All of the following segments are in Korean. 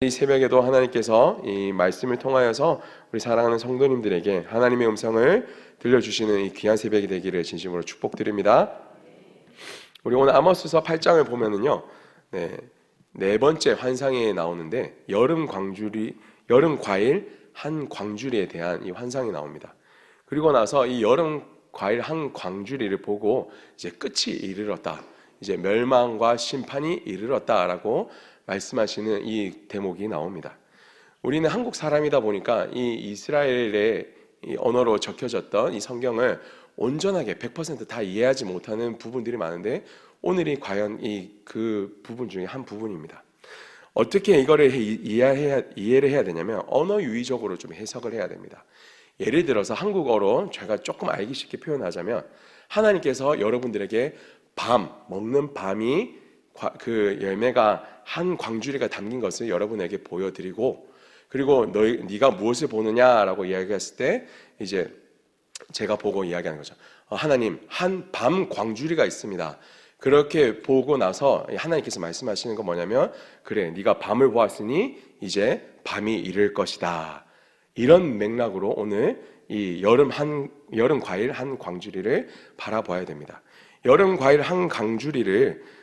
이 새벽에도 하나님께서 이 말씀을 통하여서 우리 사랑하는 성도님들에게 하나님의 음성을 들려주시는 이 귀한 새벽이 되기를 진심으로 축복드립니다. 우리 오늘 아모스서 8장을 보면은요, 네 번째 환상이 나오는데 여름 과일 한 광주리에 대한 이 환상이 나옵니다. 그리고 나서 이 여름 과일 한 광주리를 보고 이제 끝이 이르렀다, 이제 멸망과 심판이 이르렀다라고 말씀하시는 이 대목이 나옵니다. 우리는 한국 사람이다 보니까 이 이스라엘의 이 언어로 적혀졌던 이 성경을 온전하게 100%다 이해하지 못하는 부분들이 많은데, 오늘이 과연 그 부분 중에 한 부분입니다. 어떻게 이거를 이해를 해야 되냐면 언어 유의적으로 좀 해석을 해야 됩니다. 예를 들어서 한국어로 제가 조금 알기 쉽게 표현하자면, 하나님께서 여러분들에게 먹는 밤이 그 열매가 한 광주리가 담긴 것을 여러분에게 보여드리고, 그리고 네가 무엇을 보느냐라고 이야기했을 때 이제 제가 보고 이야기하는 거죠. 하나님, 한 밤 광주리가 있습니다. 그렇게 보고 나서 하나님께서 말씀하시는 건 뭐냐면, 그래, 네가 밤을 보았으니 이제 밤이 이를 것이다. 이런 맥락으로 오늘 이 여름 과일 한 광주리를 바라봐야 됩니다. 여름 과일 한 광주리를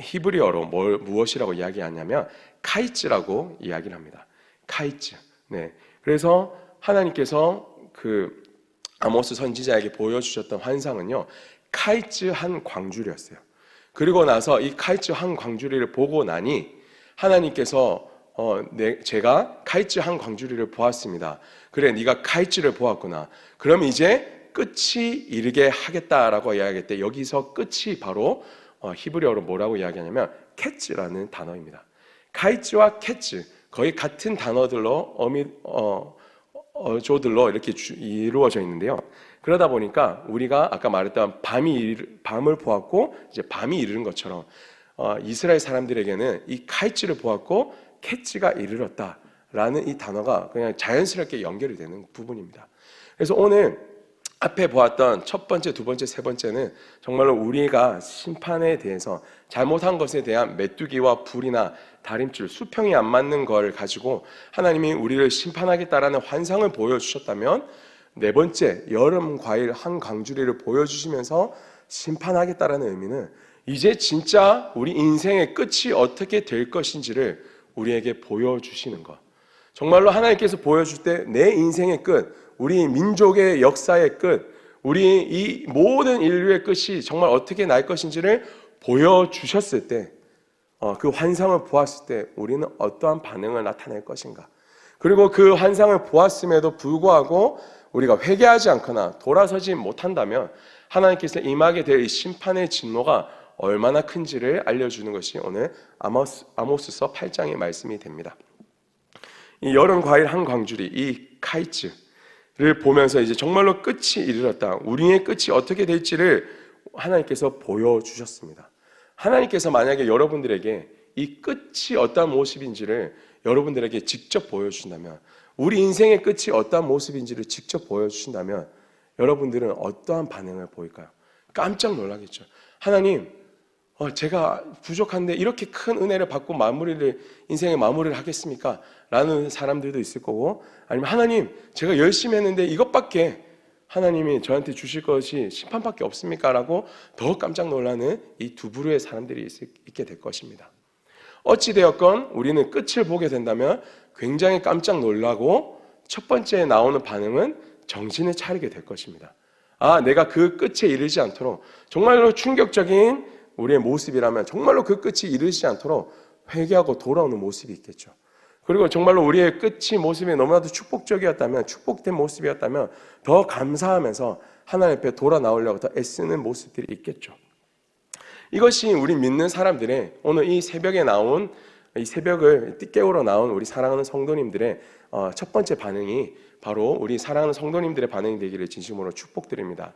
히브리어로 무엇이라고 이야기하냐면 카이츠라고 이야기를 합니다. 카이츠. 네. 그래서 하나님께서 그 아모스 선지자에게 보여주셨던 환상은요, 카이츠 한 광주리였어요. 그리고 나서 이 카이츠 한 광주리를 보고 나니 하나님께서 제가 카이츠 한 광주리를 보았습니다. 그래, 네가 카이츠를 보았구나. 그럼 이제 끝이 이르게 하겠다라고 이야기할 때, 여기서 끝이 바로 히브리어로 뭐라고 이야기하냐면 캐츠라는 단어입니다. 카이츠와 캐츠, 거의 같은 단어들로 어조들로 이렇게 이루어져 있는데요. 그러다 보니까 우리가 아까 말했던 밤을 보았고 이제 밤이 이르는 것처럼 이스라엘 사람들에게는 이 카이츠를 보았고 캐츠가 이르렀다라는 이 단어가 그냥 자연스럽게 연결이 되는 부분입니다. 그래서 오늘 앞에 보았던 첫 번째, 두 번째, 세 번째는 정말로 우리가 심판에 대해서 잘못한 것에 대한 메뚜기와 불이나 다림줄, 수평이 안 맞는 걸 가지고 하나님이 우리를 심판하겠다라는 환상을 보여주셨다면, 네 번째, 여름 과일 한 광주리를 보여주시면서 심판하겠다라는 의미는 이제 진짜 우리 인생의 끝이 어떻게 될 것인지를 우리에게 보여주시는 것. 정말로 하나님께서 보여줄 때 내 인생의 끝, 우리 민족의 역사의 끝, 우리 이 모든 인류의 끝이 정말 어떻게 날 것인지를 보여주셨을 때, 그 환상을 보았을 때 우리는 어떠한 반응을 나타낼 것인가. 그리고 그 환상을 보았음에도 불구하고 우리가 회개하지 않거나 돌아서지 못한다면 하나님께서 임하게 될 이 심판의 진노가 얼마나 큰지를 알려주는 것이 오늘 아모스서 8장의 말씀이 됩니다. 이 여름 과일 한 광주리, 이 카이츠를 보면서 이제 정말로 끝이 이르렀다, 우리의 끝이 어떻게 될지를 하나님께서 보여주셨습니다. 하나님께서 만약에 여러분들에게 이 끝이 어떠한 모습인지를 여러분들에게 직접 보여주신다면, 우리 인생의 끝이 어떠한 모습인지를 직접 보여주신다면 여러분들은 어떠한 반응을 보일까요? 깜짝 놀라겠죠. 하나님, 제가 부족한데 이렇게 큰 은혜를 받고 인생의 마무리를 하겠습니까? 라는 사람들도 있을 거고, 아니면 하나님, 제가 열심히 했는데 이것밖에 하나님이 저한테 주실 것이 심판밖에 없습니까? 라고 더 깜짝 놀라는 이 두 부류의 사람들이 있게 될 것입니다. 어찌되었건 우리는 끝을 보게 된다면 굉장히 깜짝 놀라고, 첫 번째 나오는 반응은 정신을 차리게 될 것입니다. 내가 그 끝에 이르지 않도록, 정말로 충격적인 우리의 모습이라면 정말로 그 끝이 이르지 않도록 회개하고 돌아오는 모습이 있겠죠. 그리고 정말로 우리의 모습이 너무나도 축복된 모습이었다면 더 감사하면서 하나님 앞에 돌아 나오려고 더 애쓰는 모습들이 있겠죠. 이것이 우리 믿는 사람들의 오늘 이 새벽을 깨우러 나온 우리 사랑하는 성도님들의 첫 번째 반응이 바로 우리 사랑하는 성도님들의 반응이 되기를 진심으로 축복드립니다.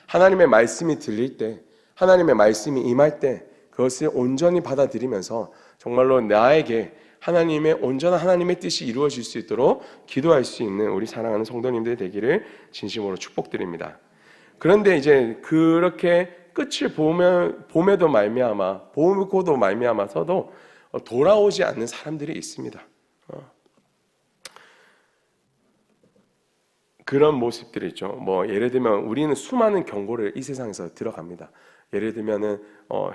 하나님의 말씀이 들릴 때, 하나님의 말씀이 임할 때 그것을 온전히 받아들이면서 정말로 나에게 온전한 하나님의 뜻이 이루어질 수 있도록 기도할 수 있는 우리 사랑하는 성도님들 되기를 진심으로 축복드립니다. 그런데 이제 그렇게 끝을 보고도 말미암아서도 돌아오지 않는 사람들이 있습니다. 그런 모습들이 있죠. 뭐 예를 들면 우리는 수많은 경고를 이 세상에서 들어갑니다. 예를 들면은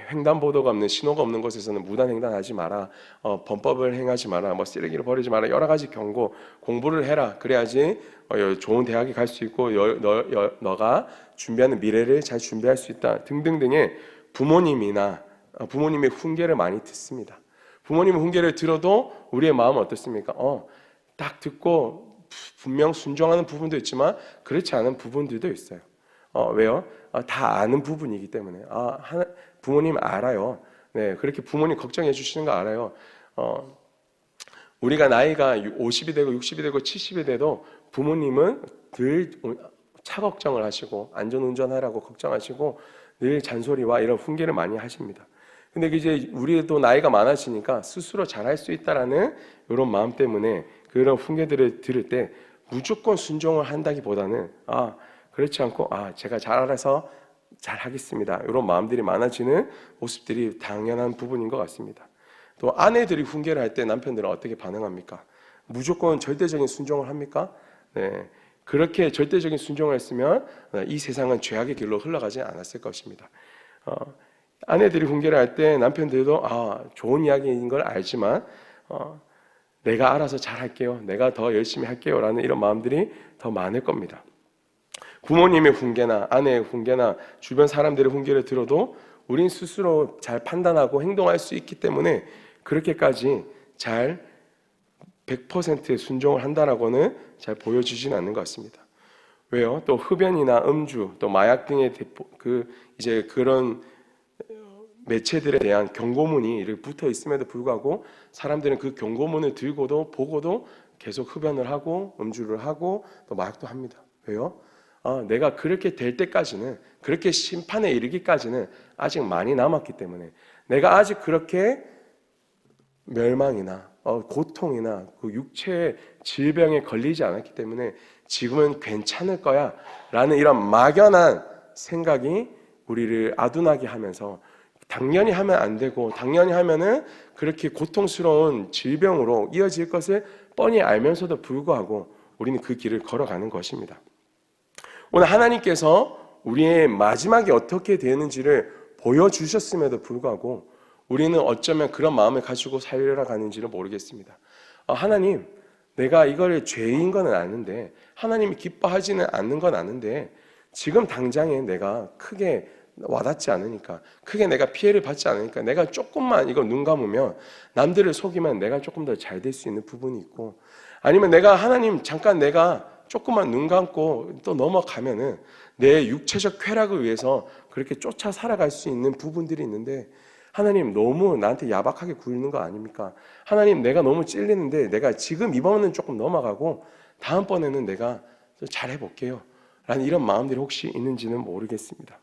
횡단보도가 없는 신호가 없는 곳에서는 무단횡단하지 마라, 범법을 행하지 마라, 뭐 쓰레기를 버리지 마라, 여러 가지 경고, 공부를 해라. 그래야지 좋은 대학에 갈 수 있고 너가 준비하는 미래를 잘 준비할 수 있다 등등등의 부모님의 훈계를 많이 듣습니다. 부모님의 훈계를 들어도 우리의 마음은 어떻습니까? 딱 듣고 분명 순종하는 부분도 있지만 그렇지 않은 부분들도 있어요. 왜요? 다 아는 부분이기 때문에. 부모님 알아요. 네, 그렇게 부모님 걱정해 주시는 거 알아요. 우리가 나이가 50이 되고 60이 되고 70이 돼도 부모님은 늘 차 걱정을 하시고 안전운전하라고 걱정하시고 늘 잔소리와 이런 훈계를 많이 하십니다. 근데 이제 우리도 나이가 많아지니까 스스로 잘할 수 있다라는 이런 마음 때문에 그런 훈계들을 들을 때 무조건 순종을 한다기보다는 그렇지 않고 제가 잘 알아서 잘 하겠습니다. 이런 마음들이 많아지는 모습들이 당연한 부분인 것 같습니다. 또 아내들이 훈계를 할 때 남편들은 어떻게 반응합니까? 무조건 절대적인 순종을 합니까? 네, 그렇게 절대적인 순종을 했으면 이 세상은 죄악의 길로 흘러가지 않았을 것입니다. 아내들이 훈계를 할 때 남편들도 좋은 이야기인 걸 알지만 내가 알아서 잘할게요, 내가 더 열심히 할게요 라는 이런 마음들이 더 많을 겁니다. 부모님의 훈계나 아내의 훈계나 주변 사람들의 훈계를 들어도 우린 스스로 잘 판단하고 행동할 수 있기 때문에 그렇게까지 잘 100% 순종을 한다라고는 잘 보여주진 않는 것 같습니다. 왜요? 또 흡연이나 음주, 또 마약 등의 이제 그런 매체들에 대한 경고문이 이렇게 붙어 있음에도 불구하고 사람들은 그 경고문을 들고도 보고도 계속 흡연을 하고 음주를 하고 또 마약도 합니다. 왜요? 내가 그렇게 될 때까지는, 그렇게 심판에 이르기까지는 아직 많이 남았기 때문에, 내가 아직 그렇게 멸망이나 고통이나 그 육체의 질병에 걸리지 않았기 때문에 지금은 괜찮을 거야 라는 이런 막연한 생각이 우리를 아둔하게 하면서 당연히 하면 안 되고 당연히 하면은 그렇게 고통스러운 질병으로 이어질 것을 뻔히 알면서도 불구하고 우리는 그 길을 걸어가는 것입니다. 오늘 하나님께서 우리의 마지막이 어떻게 되는지를 보여주셨음에도 불구하고 우리는 어쩌면 그런 마음을 가지고 살아가는지를 모르겠습니다. 하나님, 내가 이걸 죄인 건 아는데, 하나님이 기뻐하지는 않는 건 아는데 지금 당장에 내가 크게 와닿지 않으니까, 크게 내가 피해를 받지 않으니까 내가 조금만 이거 눈 감으면, 남들을 속이면 내가 조금 더 잘 될 수 있는 부분이 있고, 아니면 내가 하나님 잠깐 내가 조금만 눈 감고 또 넘어가면은 내 육체적 쾌락을 위해서 그렇게 쫓아 살아갈 수 있는 부분들이 있는데, 하나님 너무 나한테 야박하게 굴는 거 아닙니까? 하나님, 내가 너무 찔리는데 내가 지금 이번은 조금 넘어가고 다음번에는 내가 잘 해볼게요 라는 이런 마음들이 혹시 있는지는 모르겠습니다.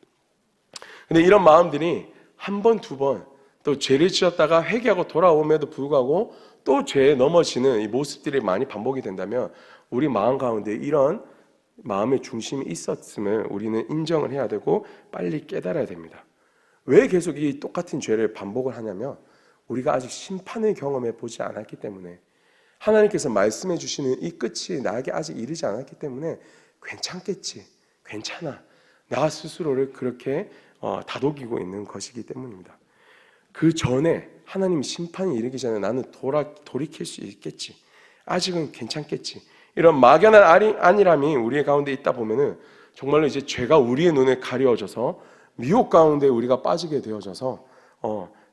근데 이런 마음들이 한 번, 두 번 또 죄를 지었다가 회개하고 돌아옴에도 불구하고 또 죄에 넘어지는 이 모습들이 많이 반복이 된다면 우리 마음 가운데 이런 마음의 중심이 있었음을 우리는 인정을 해야 되고 빨리 깨달아야 됩니다. 왜 계속 이 똑같은 죄를 반복을 하냐면 우리가 아직 심판을 경험해 보지 않았기 때문에, 하나님께서 말씀해 주시는 이 끝이 나에게 아직 이르지 않았기 때문에 괜찮겠지, 괜찮아, 나 스스로를 그렇게 다독이고 있는 것이기 때문입니다. 그 전에 하나님 심판이 이르기 전에 나는 돌이킬 수 있겠지, 아직은 괜찮겠지, 이런 막연한 안일함이 우리의 가운데 있다 보면은 정말로 이제 죄가 우리의 눈에 가려져서 미혹 가운데 우리가 빠지게 되어져서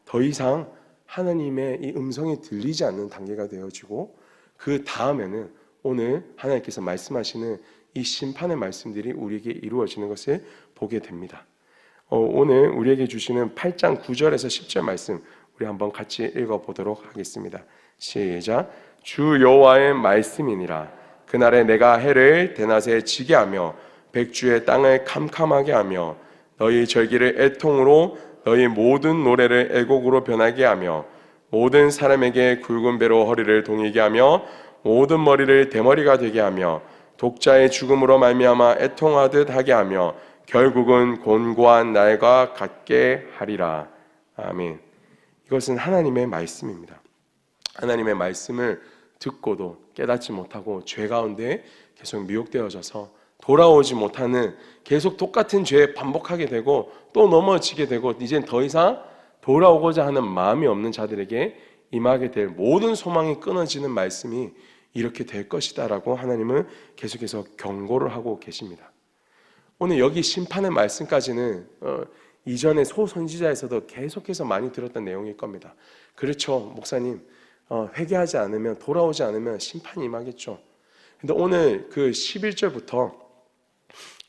더 이상 하나님의 이 음성이 들리지 않는 단계가 되어지고, 그 다음에는 오늘 하나님께서 말씀하시는 이 심판의 말씀들이 우리에게 이루어지는 것을 보게 됩니다. 오늘 우리에게 주시는 8장 9절에서 10절 말씀 우리 한번 같이 읽어보도록 하겠습니다. 시작. 주 여호와의 말씀이니라. 그날에 내가 해를 대낮에 지게 하며 백주의 땅을 캄캄하게 하며 너희 절기를 애통으로 너희 모든 노래를 애곡으로 변하게 하며 모든 사람에게 굵은 배로 허리를 동이게 하며 모든 머리를 대머리가 되게 하며 독자의 죽음으로 말미암아 애통하듯 하게 하며 결국은 곤고한 날과 같게 하리라. 아멘. 이것은 하나님의 말씀입니다. 하나님의 말씀을 듣고도 깨닫지 못하고 죄 가운데 계속 미혹되어져서 돌아오지 못하는, 계속 똑같은 죄에 반복하게 되고 또 넘어지게 되고 이젠 더 이상 돌아오고자 하는 마음이 없는 자들에게 임하게 될 모든 소망이 끊어지는 말씀이 이렇게 될 것이다 라고 하나님은 계속해서 경고를 하고 계십니다. 오늘 여기 심판의 말씀까지는 이전에 소선지자에서도 계속해서 많이 들었던 내용일 겁니다. 그렇죠, 목사님, 회개하지 않으면, 돌아오지 않으면 심판이 임하겠죠. 근데 오늘 그 11절부터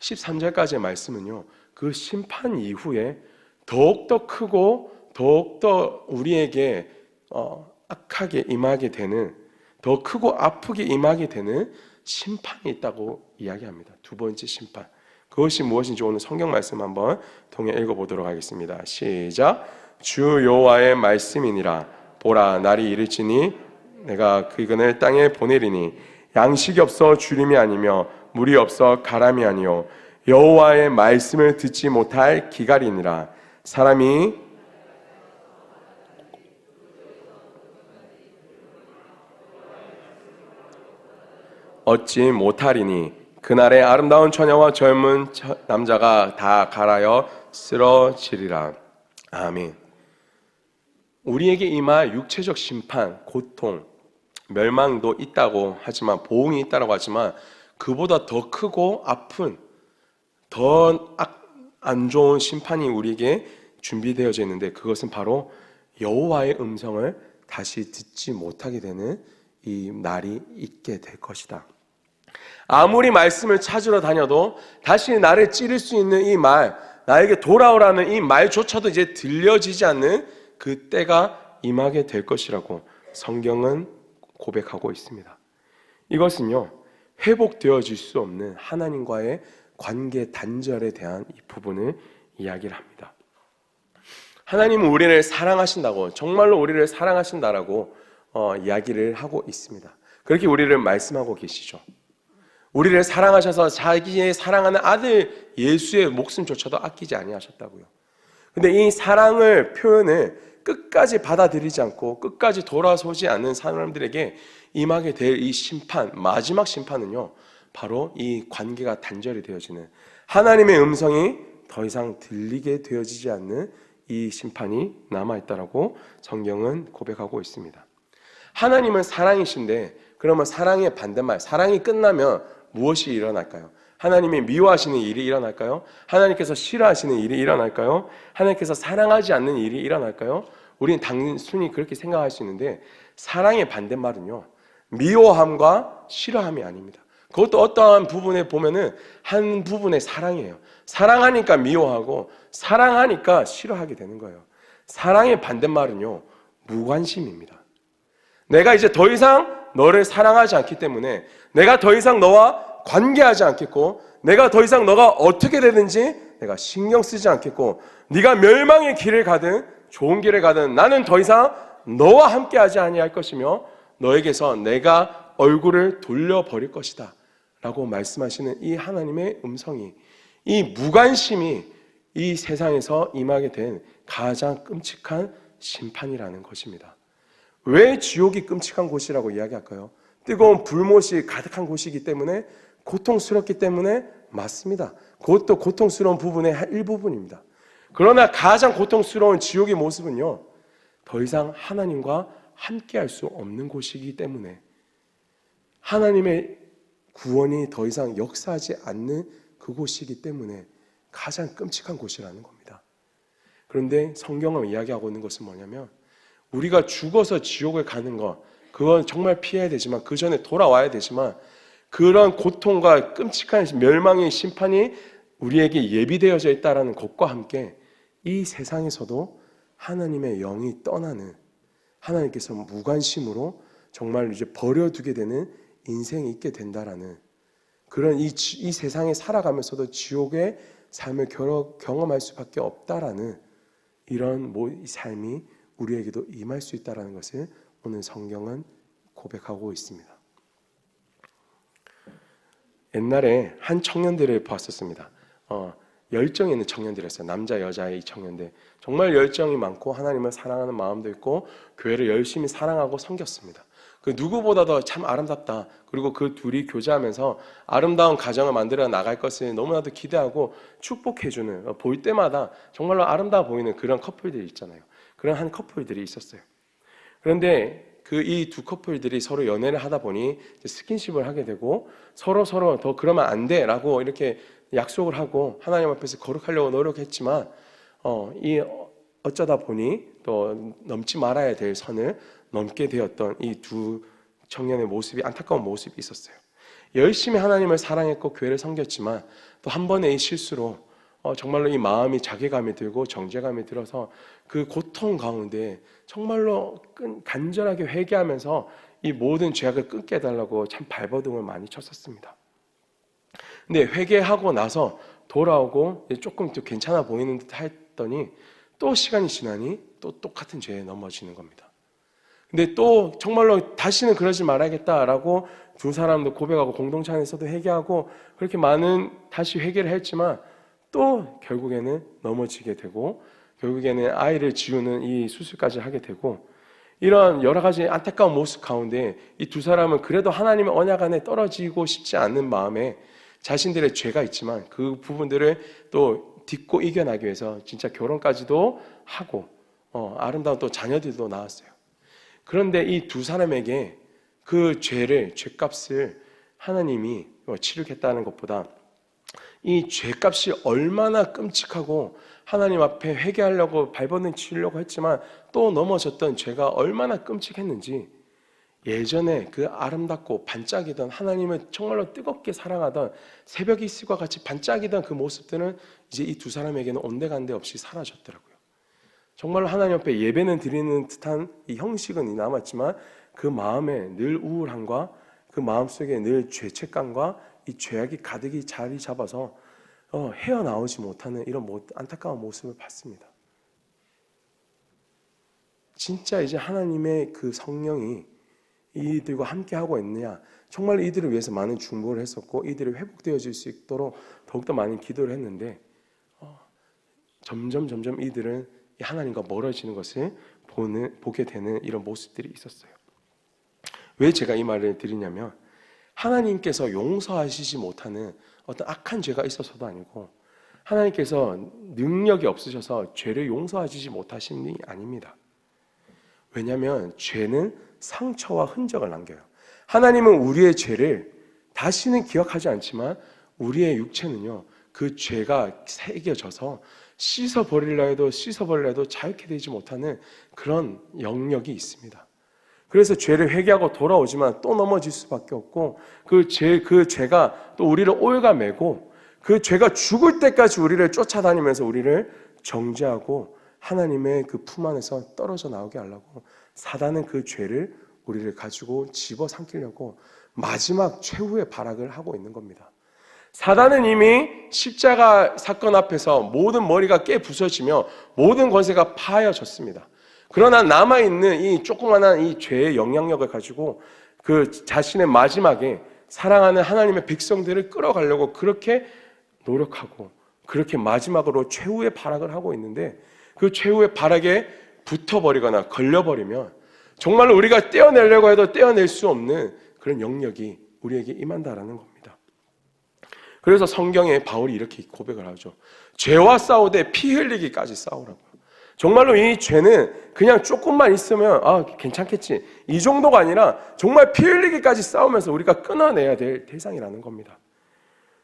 13절까지의 말씀은요, 그 심판 이후에 더욱더 크고 더욱더 우리에게 악하게 임하게 되는, 더 크고 아프게 임하게 되는 심판이 있다고 이야기합니다. 두 번째 심판. 그것이 무엇인지 오늘 성경 말씀 한번 통해 읽어보도록 하겠습니다. 시작. 주 여호와의 말씀이니라. 보라, 날이 이를지니 내가 그근을 땅에 보내리니 양식이 없어 주림이 아니며 물이 없어 가람이 아니요 여호와의 말씀을 듣지 못할 기갈이니라. 사람이 얻지 못하리니 그날에 아름다운 처녀와 젊은 남자가 다 갈아여 쓰러지리라. 아멘. 우리에게 임할 육체적 심판, 고통, 멸망도 있다고 하지만, 보응이 있다고 하지만 그보다 더 크고 아픈, 더 안 좋은 심판이 우리에게 준비되어져 있는데, 그것은 바로 여호와의 음성을 다시 듣지 못하게 되는 이 날이 있게 될 것이다. 아무리 말씀을 찾으러 다녀도 다시 나를 찌를 수 있는 이 말, 나에게 돌아오라는 이 말조차도 이제 들려지지 않는 그 때가 임하게 될 것이라고 성경은 고백하고 있습니다. 이것은요, 회복되어질 수 없는 하나님과의 관계 단절에 대한 이 부분을 이야기를 합니다. 하나님은 우리를 사랑하신다고, 정말로 우리를 사랑하신다라고 이야기를 하고 있습니다. 그렇게 우리를 말씀하고 계시죠. 우리를 사랑하셔서 자기의 사랑하는 아들 예수의 목숨조차도 아끼지 아니하셨다고요. 근데 이 사랑을 표현을 끝까지 받아들이지 않고 끝까지 돌아서지 않는 사람들에게 임하게 될 이 심판, 마지막 심판은요, 바로 이 관계가 단절이 되어지는, 하나님의 음성이 더 이상 들리게 되어지지 않는 이 심판이 남아있다라고 성경은 고백하고 있습니다. 하나님은 사랑이신데, 그러면 사랑의 반대말, 사랑이 끝나면 무엇이 일어날까요? 하나님이 미워하시는 일이 일어날까요? 하나님께서 싫어하시는 일이 일어날까요? 하나님께서 사랑하지 않는 일이 일어날까요? 우리는 단순히 그렇게 생각할 수 있는데, 사랑의 반대말은요, 미워함과 싫어함이 아닙니다. 그것도 어떠한 부분에 보면은 한 부분의 사랑이에요. 사랑하니까 미워하고 사랑하니까 싫어하게 되는 거예요. 사랑의 반대말은요, 무관심입니다. 내가 이제 더 이상 너를 사랑하지 않기 때문에, 내가 더 이상 너와 관계하지 않겠고, 내가 더 이상 너가 어떻게 되든지 내가 신경 쓰지 않겠고, 네가 멸망의 길을 가든 좋은 길을 가든 나는 더 이상 너와 함께하지 아니할 것이며 너에게서 내가 얼굴을 돌려버릴 것이다 라고 말씀하시는 이 하나님의 음성이, 이 무관심이 이 세상에서 임하게 된 가장 끔찍한 심판이라는 것입니다. 왜 지옥이 끔찍한 곳이라고 이야기할까요? 뜨거운 불못이 가득한 곳이기 때문에, 고통스럽기 때문에 맞습니다. 그것도 고통스러운 부분의 일부분입니다. 그러나 가장 고통스러운 지옥의 모습은요, 더 이상 하나님과 함께할 수 없는 곳이기 때문에, 하나님의 구원이 더 이상 역사하지 않는 그곳이기 때문에 가장 끔찍한 곳이라는 겁니다. 그런데 성경은 이야기하고 있는 것은 뭐냐면, 우리가 죽어서 지옥을 가는 것, 그건 정말 피해야 되지만, 그 전에 돌아와야 되지만, 그런 고통과 끔찍한 멸망의 심판이 우리에게 예비되어져 있다는 것과 함께 이 세상에서도 하나님의 영이 떠나는, 하나님께서 무관심으로 정말 이제 버려두게 되는 인생이 있게 된다라는, 그런 이 세상에 살아가면서도 지옥의 삶을 경험할 수밖에 없다라는 이런 삶이 우리에게도 임할 수 있다는 것을 오늘 성경은 고백하고 있습니다. 옛날에 한 청년들을 봤었습니다. 열정이 있는 청년들이었어요. 남자 여자의 이 청년들, 정말 열정이 많고 하나님을 사랑하는 마음도 있고 교회를 열심히 사랑하고 섬겼습니다. 그 누구보다도 참 아름답다. 그리고 그 둘이 교제하면서 아름다운 가정을 만들어 나갈 것을 너무나도 기대하고 축복해주는, 볼 때마다 정말로 아름다워 보이는 그런 커플들이 있잖아요. 그런 한 커플들이 있었어요. 그런데 그 이 두 커플들이 서로 연애를 하다 보니 스킨십을 하게 되고 서로 더 그러면 안 돼라고 이렇게 약속을 하고 하나님 앞에서 거룩하려고 노력했지만 어쩌다 보니 또 넘지 말아야 될 선을 넘게 되었던 이 두 청년의 모습이, 안타까운 모습이 있었어요. 열심히 하나님을 사랑했고 교회를 섬겼지만 또 한 번의 이 실수로 정말로 이 마음이 자괴감이 들고 정죄감이 들어서 그 고통 가운데 정말로 간절하게 회개하면서 이 모든 죄악을 끊게 해달라고 참 발버둥을 많이 쳤었습니다. 근데 회개하고 나서 돌아오고 조금 또 괜찮아 보이는 듯 했더니 또 시간이 지나니 또 똑같은 죄에 넘어지는 겁니다. 근데 또 정말로 다시는 그러지 말아야겠다라고 두 사람도 고백하고 공동체 안에서도 회개하고 그렇게 많은 다시 회개를 했지만 또 결국에는 넘어지게 되고 결국에는 아이를 지우는 이 수술까지 하게 되고 이런 여러 가지 안타까운 모습 가운데 이 두 사람은 그래도 하나님의 언약 안에 떨어지고 싶지 않는 마음에 자신들의 죄가 있지만 그 부분들을 또 딛고 이겨나기 위해서 진짜 결혼까지도 하고 아름다운 또 자녀들도 낳았어요. 그런데 이 두 사람에게 그 죄값을 하나님이 치르겠다는 것보다 이 죄값이 얼마나 끔찍하고 하나님 앞에 회개하려고 발버둥 치려고 했지만 또 넘어졌던 죄가 얼마나 끔찍했는지 예전에 그 아름답고 반짝이던 하나님을 정말로 뜨겁게 사랑하던 새벽 이슬과 같이 반짝이던 그 모습들은 이제 이 두 사람에게는 온데간데 없이 사라졌더라고요. 정말로 하나님 앞에 예배는 드리는 듯한 이 형식은 남았지만 그 마음에 늘 우울함과 그 마음속에 늘 죄책감과 이 죄악이 가득히 자리 잡아서 헤어나오지 못하는 이런 안타까운 모습을 봤습니다. 진짜 이제 하나님의 그 성령이 이들과 함께하고 있느냐, 정말 이들을 위해서 많은 중보를 했었고 이들이 회복되어질 수 있도록 더욱더 많은 기도를 했는데 점점 이들은 하나님과 멀어지는 것을 보게 되는 이런 모습들이 있었어요. 왜 제가 이 말을 드리냐면 하나님께서 용서하시지 못하는 어떤 악한 죄가 있어서도 아니고 하나님께서 능력이 없으셔서 죄를 용서하시지 못하신 분이 아닙니다. 왜냐하면 죄는 상처와 흔적을 남겨요. 하나님은 우리의 죄를 다시는 기억하지 않지만 우리의 육체는요, 그 죄가 새겨져서 씻어버리려 해도 자유케 되지 못하는 그런 영역이 있습니다. 그래서 죄를 회개하고 돌아오지만 또 넘어질 수밖에 없고 그 죄가 또 우리를 올가매고 그 죄가 죽을 때까지 우리를 쫓아다니면서 우리를 정죄하고 하나님의 그 품 안에서 떨어져 나오게 하려고 사단은 그 죄를 우리를 가지고 집어삼키려고 마지막 최후의 발악을 하고 있는 겁니다. 사단은 이미 십자가 사건 앞에서 모든 머리가 깨부서지며 모든 권세가 파여졌습니다. 그러나 남아있는 이 조그만한 이 죄의 영향력을 가지고 그 자신의 마지막에 사랑하는 하나님의 백성들을 끌어가려고 그렇게 노력하고 그렇게 마지막으로 최후의 발악을 하고 있는데 그 최후의 발악에 붙어버리거나 걸려버리면 정말로 우리가 떼어내려고 해도 떼어낼 수 없는 그런 영역이 우리에게 임한다라는 겁니다. 그래서 성경에 바울이 이렇게 고백을 하죠. 죄와 싸우되 피 흘리기까지 싸우라고요. 정말로 이 죄는 그냥 조금만 있으면 괜찮겠지 이 정도가 아니라 정말 피 흘리기까지 싸우면서 우리가 끊어내야 될 대상이라는 겁니다.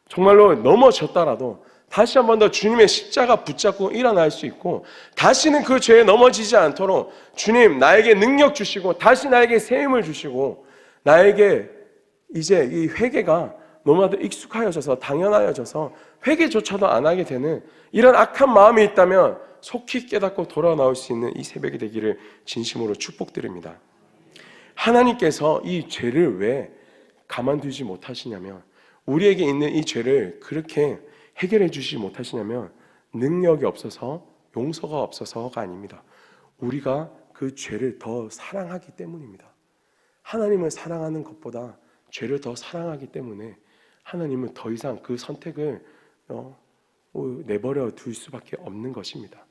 정말로 넘어졌다라도 다시 한 번 더 주님의 십자가 붙잡고 일어날 수 있고 다시는 그 죄에 넘어지지 않도록 주님 나에게 능력 주시고 다시 나에게 새 힘을 주시고 나에게 이제 이 회개가 너무나도 익숙하여져서 당연하여져서 회개조차도 안 하게 되는 이런 악한 마음이 있다면 속히 깨닫고 돌아 나올 수 있는 이 새벽이 되기를 진심으로 축복드립니다. 하나님께서 이 죄를 왜 가만두지 못하시냐면 우리에게 있는 이 죄를 그렇게 해결해 주시지 못하시냐면 능력이 없어서 용서가 없어서가 아닙니다. 우리가 그 죄를 더 사랑하기 때문입니다. 하나님을 사랑하는 것보다 죄를 더 사랑하기 때문에 하나님은 더 이상 그 선택을 내버려 둘 수밖에 없는 것입니다.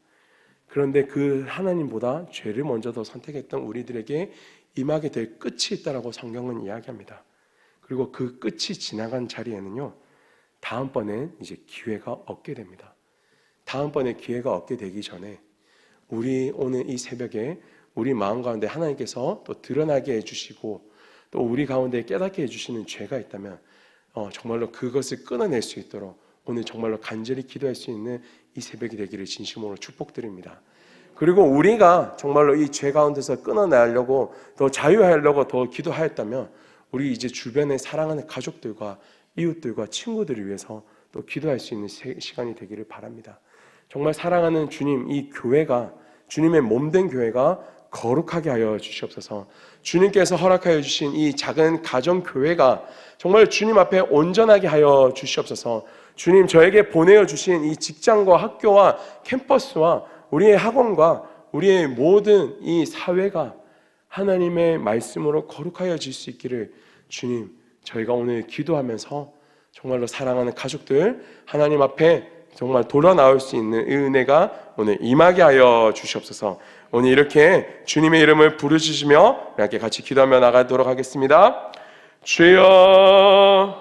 그런데 그 하나님보다 죄를 먼저 더 선택했던 우리들에게 임하게 될 끝이 있다라고 성경은 이야기합니다. 그리고 그 끝이 지나간 자리에는요, 다음번엔 이제 기회가 없게 됩니다. 다음번에 기회가 없게 되기 전에 우리 오늘 이 새벽에 우리 마음 가운데 하나님께서 또 드러나게 해주시고 또 우리 가운데 깨닫게 해주시는 죄가 있다면 정말로 그것을 끊어낼 수 있도록 오늘 정말로 간절히 기도할 수 있는 이 새벽이 되기를 진심으로 축복드립니다. 그리고 우리가 정말로 이 죄 가운데서 끊어내려고 더 자유하려고 더 기도하였다면 우리 이제 주변에 사랑하는 가족들과 이웃들과 친구들을 위해서 또 기도할 수 있는 시간이 되기를 바랍니다. 정말 사랑하는 주님, 이 교회가 주님의 몸된 교회가 거룩하게 하여 주시옵소서. 주님께서 허락하여 주신 이 작은 가정교회가 정말 주님 앞에 온전하게 하여 주시옵소서. 주님, 저에게 보내어 주신 이 직장과 학교와 캠퍼스와 우리의 학원과 우리의 모든 이 사회가 하나님의 말씀으로 거룩하여 질 수 있기를 주님, 저희가 오늘 기도하면서 정말로 사랑하는 가족들 하나님 앞에 정말 돌아 나올 수 있는 은혜가 오늘 임하게 하여 주시옵소서. 오늘 이렇게 주님의 이름을 부르짖으며 이렇게 같이 기도하며 나가도록 하겠습니다. 주여,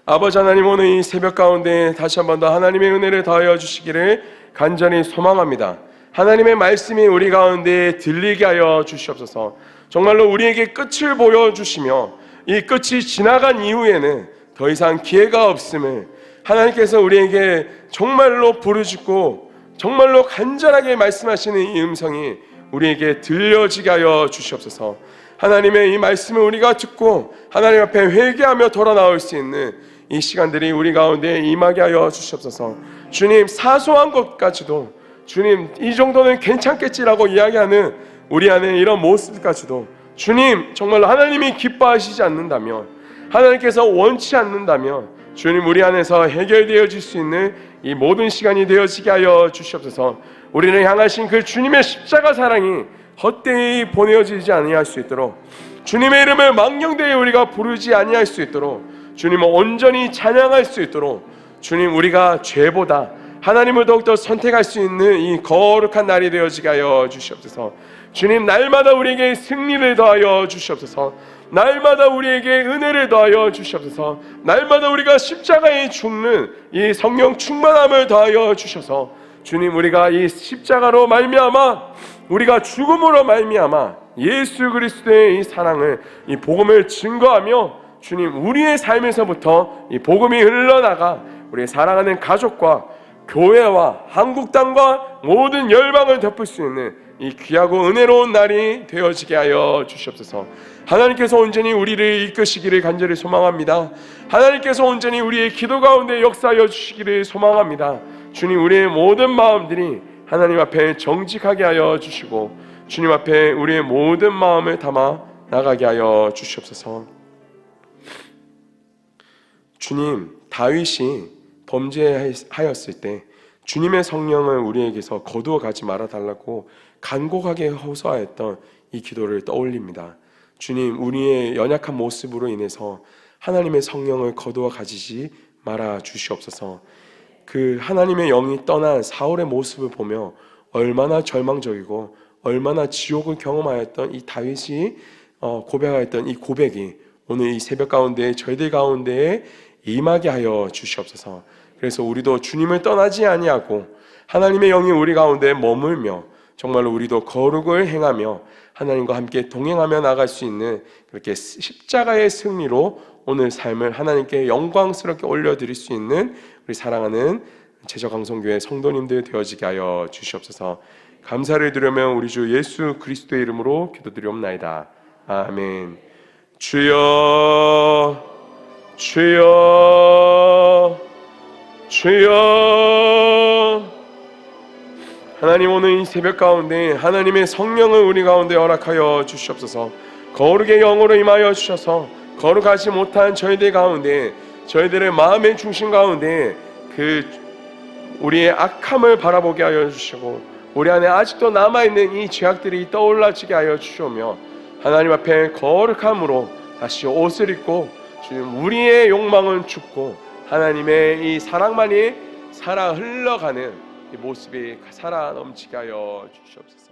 아버지 하나님, 오늘 이 새벽 가운데 다시 한 번 더 하나님의 은혜를 더하여 주시기를 간절히 소망합니다. 하나님의 말씀이 우리 가운데 들리게 하여 주시옵소서. 정말로 우리에게 끝을 보여주시며 이 끝이 지나간 이후에는 더 이상 기회가 없음을 하나님께서 우리에게 정말로 부르짖고 정말로 간절하게 말씀하시는 이 음성이 우리에게 들려지게 하여 주시옵소서. 하나님의 이 말씀을 우리가 듣고 하나님 앞에 회개하며 돌아 나올 수 있는 이 시간들이 우리 가운데 임하게 하여 주시옵소서. 주님, 사소한 것까지도 주님, 이 정도는 괜찮겠지라고 이야기하는 우리 안에 이런 모습까지도 주님, 정말로 하나님이 기뻐하시지 않는다면, 하나님께서 원치 않는다면 주님, 우리 안에서 해결되어질 수 있는 이 모든 시간이 되어지게 하여 주시옵소서. 우리를 향하신 그 주님의 십자가 사랑이 헛되이 보내어지지 아니할 수 있도록, 주님의 이름을 망령되이 우리가 부르지 아니할 수 있도록, 주님을 온전히 찬양할 수 있도록, 주님, 우리가 죄보다 하나님을 더욱더 선택할 수 있는 이 거룩한 날이 되어지게 하여 주시옵소서. 주님, 날마다 우리에게 승리를 더하여 주시옵소서. 날마다 우리에게 은혜를 더하여 주시옵소서. 날마다 우리가 십자가에 죽는 이 성령 충만함을 더하여 주셔서 주님, 우리가 이 십자가로 말미암아, 우리가 죽음으로 말미암아 예수 그리스도의 이 사랑을, 이 복음을 증거하며 주님, 우리의 삶에서부터 이 복음이 흘러나가 우리의 사랑하는 가족과 교회와 한국 땅과 모든 열방을 덮을 수 있는 이 귀하고 은혜로운 날이 되어지게 하여 주시옵소서. 하나님께서 온전히 우리를 이끄시기를 간절히 소망합니다. 하나님께서 온전히 우리의 기도 가운데 역사하여 주시기를 소망합니다. 주님, 우리의 모든 마음들이 하나님 앞에 정직하게 하여 주시고 주님 앞에 우리의 모든 마음을 담아 나가게 하여 주시옵소서. 주님, 다윗이 범죄하였을 때 주님의 성령을 우리에게서 거두어 가지 말아 달라고 간곡하게 호소하였던 이 기도를 떠올립니다. 주님, 우리의 연약한 모습으로 인해서 하나님의 성령을 거두어 가지지 말아 주시옵소서. 그 하나님의 영이 떠난 사울의 모습을 보며 얼마나 절망적이고 얼마나 지옥을 경험하였던 이 다윗이 고백하였던 이 고백이 오늘 이 새벽 가운데 저희들 가운데에 임하게 하여 주시옵소서. 그래서 우리도 주님을 떠나지 아니하고 하나님의 영이 우리 가운데 머물며 정말로 우리도 거룩을 행하며 하나님과 함께 동행하며 나갈 수 있는 그렇게 십자가의 승리로 오늘 삶을 하나님께 영광스럽게 올려드릴 수 있는 우리 사랑하는 제저강성교회 성도님들 되어지게 하여 주시옵소서. 감사를 드리며 우리 주 예수 그리스도의 이름으로 기도드리옵나이다. 아멘. 주여, 주여, 주여. 하나님, 오늘 이 새벽 가운데 하나님의 성령을 우리 가운데 허락하여 주시옵소서. 거룩의 영으로 임하여 주셔서 거룩하지 못한 저희들 가운데, 저희들의 마음의 중심 가운데 그 우리의 악함을 바라보게 하여 주시고 우리 안에 아직도 남아있는 이 죄악들이 떠올라지게 하여 주시오며 하나님 앞에 거룩함으로 다시 옷을 입고 주님, 우리의 욕망은 죽고 하나님의 이 사랑만이 살아 흘러가는 이 모습이 살아 넘치게 하여 주시옵소서.